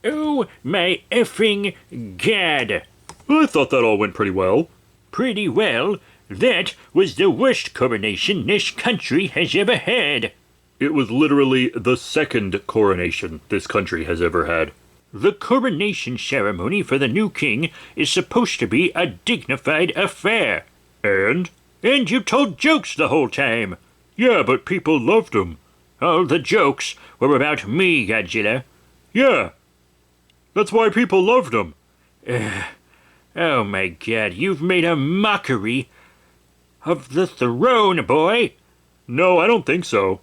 Oh, my effing God. I thought that all went pretty well. Pretty well. That was the worst coronation this country has ever had. It was literally the second coronation this country has ever had. The coronation ceremony for the new king is supposed to be a dignified affair. And? And you told jokes the whole time. Yeah, but people loved them. All the jokes were about me, Godzilla. Yeah. That's why people loved them. Oh my God, you've made a mockery of the throne, boy. No, I don't think so.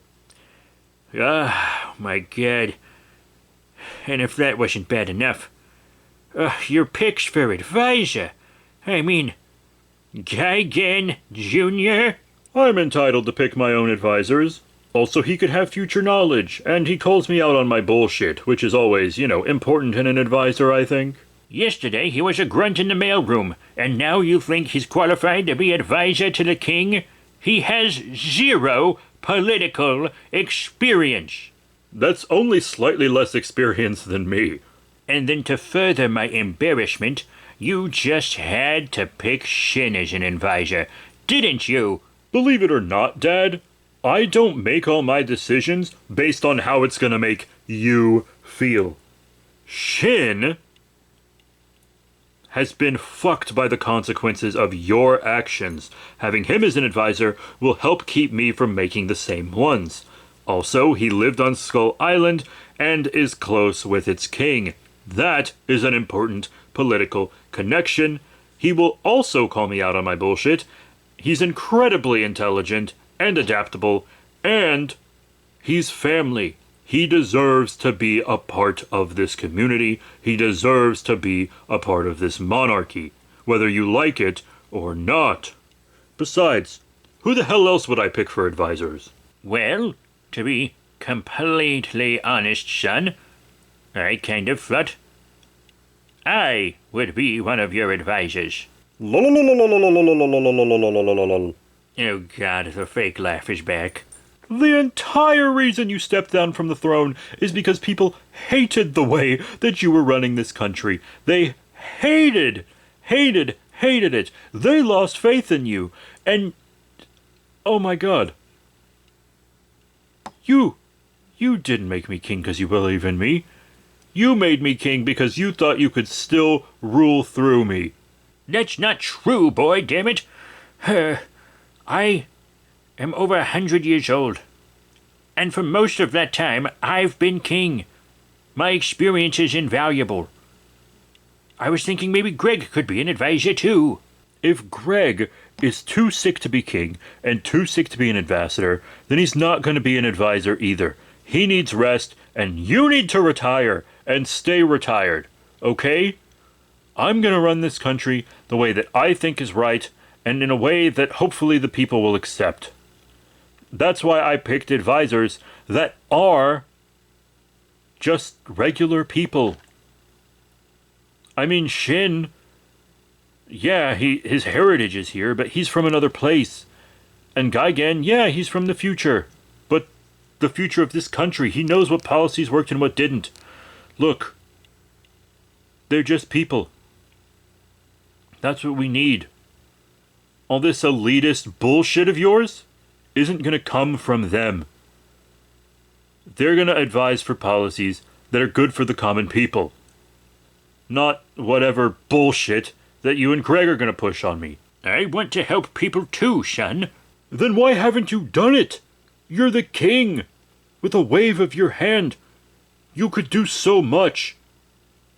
Oh my God. And if that wasn't bad enough, your picks for advisor. I mean, Gigan Jr.? I'm entitled to pick my own advisors. Also, he could have future knowledge, and he calls me out on my bullshit, which is always, important in an advisor, I think. Yesterday he was a grunt in the mailroom, and now you think he's qualified to be advisor to the king? He has zero political experience. That's only slightly less experience than me. And then to further my embarrassment, you just had to pick Shin as an advisor, didn't you? Believe it or not, Dad, I don't make all my decisions based on how it's gonna make you feel. Shin has been fucked by the consequences of your actions. Having him as an advisor will help keep me from making the same ones. Also, he lived on Skull Island and is close with its king. That is an important political connection. He will also call me out on my bullshit. He's incredibly intelligent and adaptable, and he's family. He deserves to be a part of this community. He deserves to be a part of this monarchy, whether you like it or not. Besides, who the hell else would I pick for advisors? Well, to be completely honest, son, I kind of thought I would be one of your advisors. Oh God, the fake laugh is back. The entire reason you stepped down from the throne is because people hated the way that you were running this country. They hated it. They lost faith in you. And, oh my God. You didn't make me king because you believe in me. You made me king because you thought you could still rule through me. That's not true, boy, damn it. I am over 100 years old, and for most of that time, I've been king. My experience is invaluable. I was thinking maybe Greg could be an advisor, too. If Greg is too sick to be king and too sick to be an ambassador, then he's not going to be an advisor either. He needs rest, and you need to retire and stay retired, okay? I'm going to run this country the way that I think is right, and in a way that hopefully the people will accept. That's why I picked advisors that are just regular people. I mean, Shin, yeah, his heritage is here, but he's from another place. And Gigan, yeah, he's from the future. But the future of this country, he knows what policies worked and what didn't. Look, they're just people. That's what we need. All this elitist bullshit of yours isn't going to come from them. They're going to advise for policies that are good for the common people. Not whatever bullshit that you and Greg are going to push on me. I want to help people too, son. Then why haven't you done it? You're the king. With a wave of your hand, you could do so much.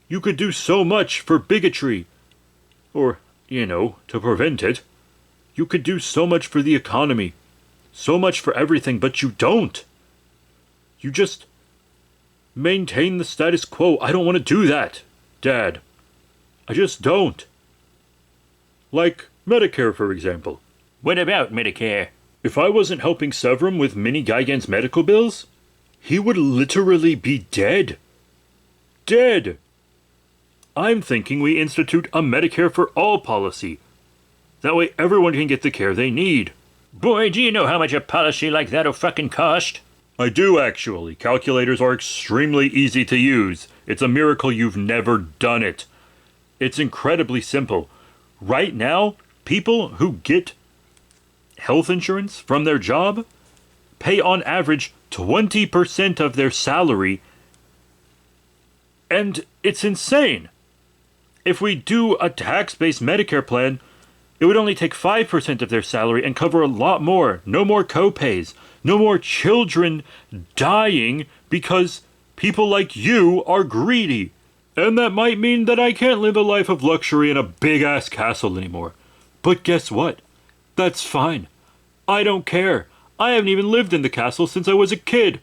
You could do so much for bigotry. Or, to prevent it. You could do so much for the economy. So much for everything, but you don't. You just maintain the status quo. I don't want to do that, Dad. I just don't. Like Medicare, for example. What about Medicare? If I wasn't helping Severum with Mini Gigan's medical bills, he would literally be dead. Dead! I'm thinking we institute a Medicare for all policy. That way everyone can get the care they need. Boy, do you know how much a policy like that'll fucking cost? I do actually. Calculators are extremely easy to use. It's a miracle you've never done it. It's incredibly simple. Right now, people who get health insurance from their job pay on average 20% of their salary. And it's insane. If we do a tax-based Medicare plan, it would only take 5% of their salary and cover a lot more. No more co-pays. No more children dying because people like you are greedy. And that might mean that I can't live a life of luxury in a big-ass castle anymore. But guess what? That's fine. I don't care. I haven't even lived in the castle since I was a kid.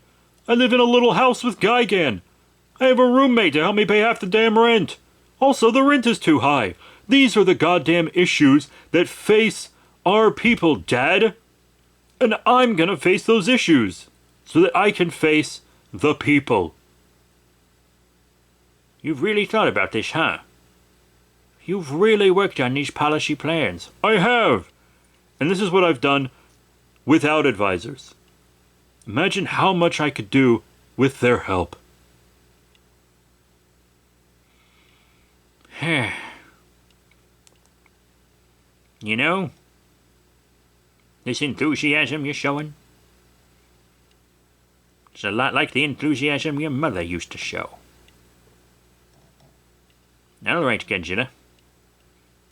I live in a little house with Gigan. I have a roommate to help me pay half the damn rent. Also, the rent is too high. These are the goddamn issues that face our people, Dad. And I'm gonna face those issues so that I can face the people. You've really thought about this, huh? You've really worked on these policy plans. I have. And this is what I've done without advisors. Imagine how much I could do with their help. You know, this enthusiasm you're showing, it's a lot like the enthusiasm your mother used to show. All right, Godzilla.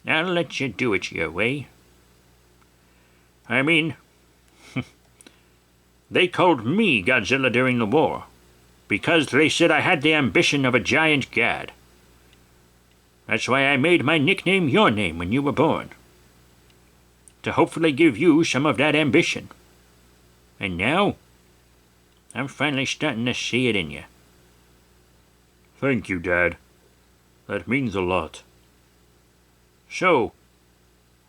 I'll let you do it your way. I mean, they called me Godzilla during the war because they said I had the ambition of a giant god. That's why I made my nickname your name when you were born. To hopefully give you some of that ambition. And now, I'm finally starting to see it in you. Thank you, Dad. That means a lot. So,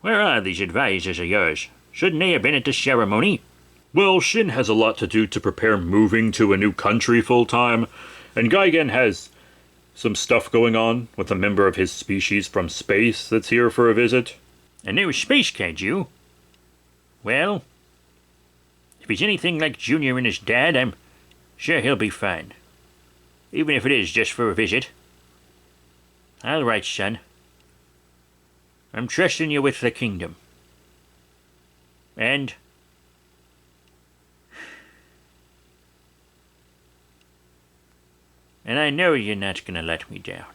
where are these advisors of yours? Shouldn't they have been at the ceremony? Well, Shin has a lot to do to prepare moving to a new country full-time, and Gigan has some stuff going on with a member of his species from space that's here for a visit. A new space kaiju? Well, if he's anything like Junior and his dad, I'm sure he'll be fine. Even if it is just for a visit. All right, son. I'm trusting you with the kingdom. And I know you're not gonna let me down.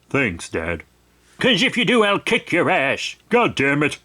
Thanks, Dad. 'Cause if you do, I'll kick your ass. God damn it.